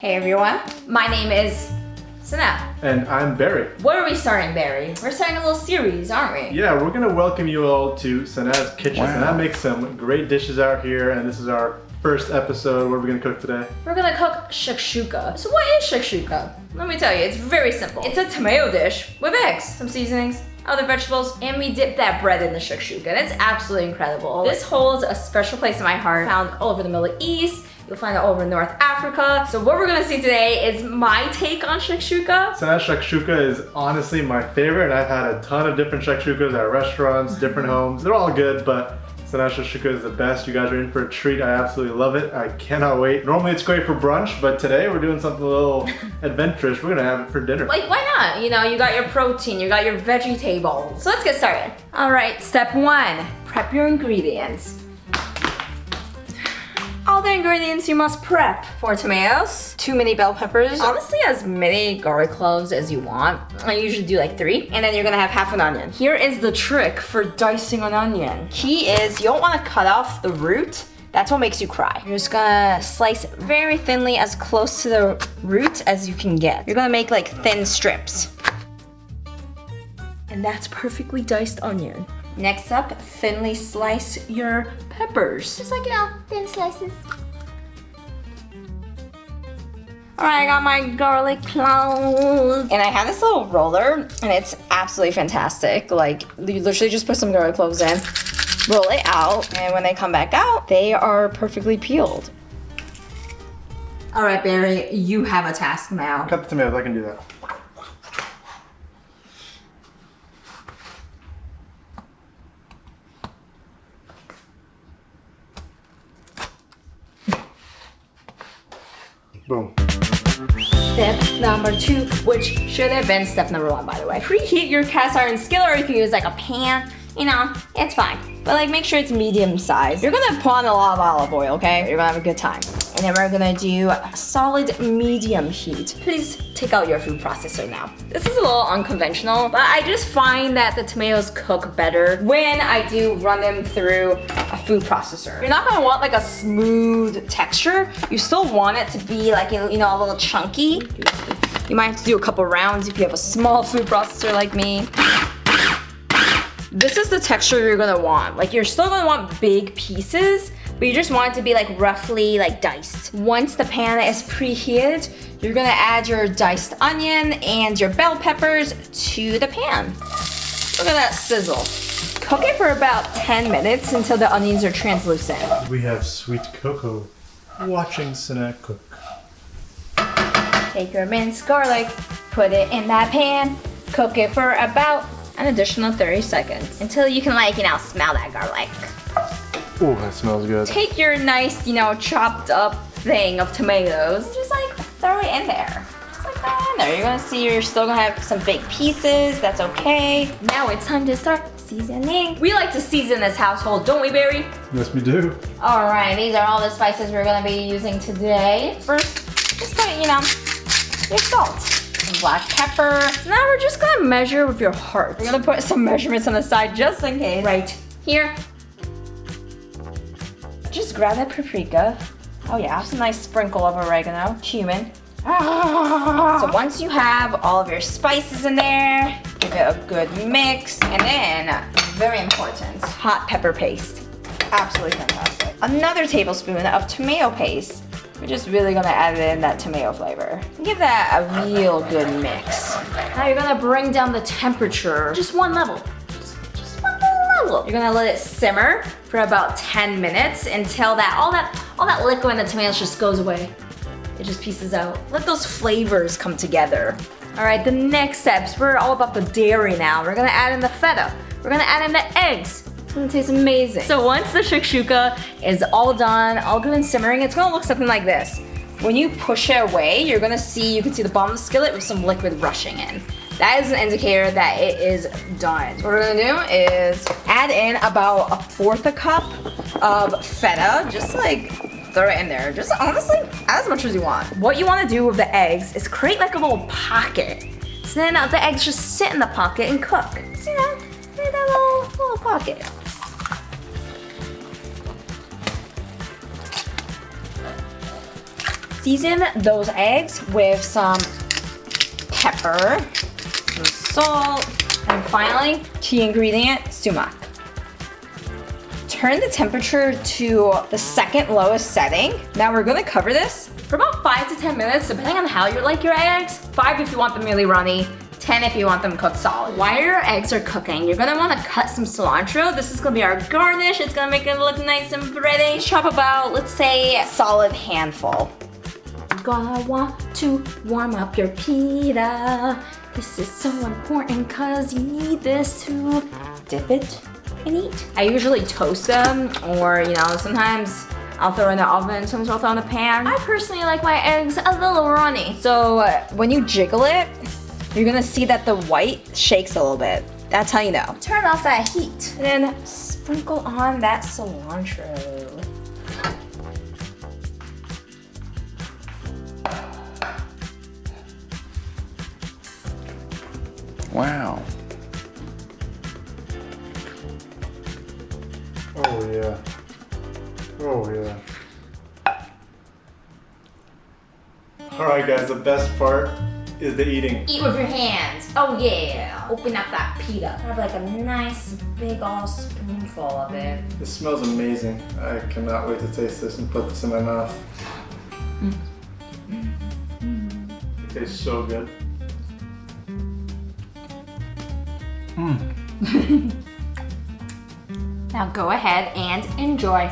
Hey everyone, my name is Sanaa. And I'm Barry. What are we starting, Barry? We're starting a little series, aren't we? Yeah, we're gonna welcome you all to Sanaa's kitchen. Wow. Sanaa makes some great dishes out here, and this is our first episode. What are we gonna cook today? We're gonna cook shakshuka. So what is shakshuka? Let me tell you, it's very simple. It's a tomato dish with eggs, some seasonings, other vegetables, and we dip that bread in the shakshuka, and it's absolutely incredible. This holds a special place in my heart, found all over the Middle East. You'll find it all over North Africa. So what we're gonna see today is my take on shakshuka. Sanaa's shakshuka is honestly my favorite. I've had a ton of different shakshukas at restaurants, different homes. They're all good, but Sanaa's shakshuka is the best. You guys are in for a treat. I absolutely love it. I cannot wait. Normally it's great for brunch, but today we're doing something a little adventurous. We're gonna have it for dinner. Like, why not? You know, you got your protein, you got your vegetables. So let's get started. All right, step one, prep your ingredients. All the ingredients you must prep. 4 tomatoes, 2 mini bell peppers, honestly as many garlic cloves as you want. I usually do like 3. And then you're gonna have half an onion. Here is the trick for dicing an onion. Key is you don't wanna cut off the root. That's what makes you cry. You're just gonna slice very thinly, as close to the root as you can get. You're gonna make like thin strips. And that's perfectly diced onion. Next up, thinly slice your peppers. Just like, you know, thin slices. All right, I got my garlic cloves. And I have this little roller, and it's absolutely fantastic. Like, you literally just put some garlic cloves in, roll it out, and when they come back out, they are perfectly peeled. All right, Barry, you have a task now. Cut the tomatoes, I can do that. Boom. Step number 2, which should have been step number 1, by the way. Preheat your cast iron skillet, or you can use like a pan. You know, it's fine. But like, make sure it's medium size. You're gonna put on a lot of olive oil, okay? You're gonna have a good time. And then we're gonna do a solid medium heat. Please take out your food processor now. This is a little unconventional, but I just find that the tomatoes cook better when I do run them through a food processor. You're not gonna want like a smooth texture. You still want it to be like, you know, a little chunky. You might have to do a couple rounds if you have a small food processor like me. This is the texture you're gonna want. Like, you're still gonna want big pieces, but you just want it to be like roughly like diced. Once the pan is preheated, you're gonna add your diced onion and your bell peppers to the pan. Look at that sizzle. Cook it for about 10 minutes until the onions are translucent. We have sweet cocoa watching Sanaa cook. Take your minced garlic, put it in that pan, cook it for about an additional 30 seconds until you can, like, you know, smell that garlic. Oh, that smells good. Take your nice, you know, chopped up thing of tomatoes, just like throw it in there. Just like throw it in there. You're gonna see you're still gonna have some big pieces, that's okay. Now it's time to start seasoning. We like to season this household, don't we, Barry? Yes, we do. All right, these are all the spices we're gonna be using today. First, just put, you know, your salt. Some black pepper. So now we're just gonna measure with your heart. We're gonna put some measurements on the side just in case. Right here. Just grab that paprika. Oh yeah, just a nice sprinkle of oregano, cumin. So once you have all of your spices in there, give it a good mix. And then, very important, hot pepper paste. Absolutely fantastic. Another tablespoon of tomato paste. We're just really gonna add in that tomato flavor. Give that a real good mix. Now you're gonna bring down the temperature just one level. Just one little level. You're gonna let it simmer for about 10 minutes until all that liquid in the tomatoes just goes away. It just pieces out. Let those flavors come together. All right, the next steps, we're all about the dairy now. We're gonna add in the feta. We're gonna add in the eggs. It's gonna taste amazing. So once the shakshuka is all done, all good and simmering, it's gonna look something like this. When you push it away, you can see the bottom of the skillet with some liquid rushing in. That is an indicator that it is done. What we're gonna do is add in about 1/4 cup of feta, just like throw it in there. Just honestly, add as much as you want. What you wanna do with the eggs is create like a little pocket. So then the eggs just sit in the pocket and cook. So, you know, create that little pocket. season those eggs with some pepper, some salt, and finally, key ingredient, sumac. Turn the temperature to the second lowest setting. Now we're gonna cover this for about 5 to 10 minutes, depending on how you like your eggs. 5 if you want them really runny, 10 if you want them cooked solid. While your eggs are cooking, you're gonna wanna cut some cilantro. This is gonna be our garnish. It's gonna make it look nice and pretty. Chop about, let's say, a solid handful. You're gonna want to warm up your pita. This is so important because you need this to dip it and eat. I usually toast them, or sometimes I'll throw in the oven, sometimes I'll throw in the pan. I personally like my eggs a little runny. So when you jiggle it, you're gonna see that the white shakes a little bit. That's how you know. Turn off that heat. And then sprinkle on that cilantro. Wow. Oh yeah. Oh yeah. Alright guys, the best part is the eating. Eat with your hands. Oh yeah. Open up that pita. Have like a nice big old spoonful of it. It smells amazing. I cannot wait to taste this and put this in my mouth. It tastes so good. Now go ahead and enjoy.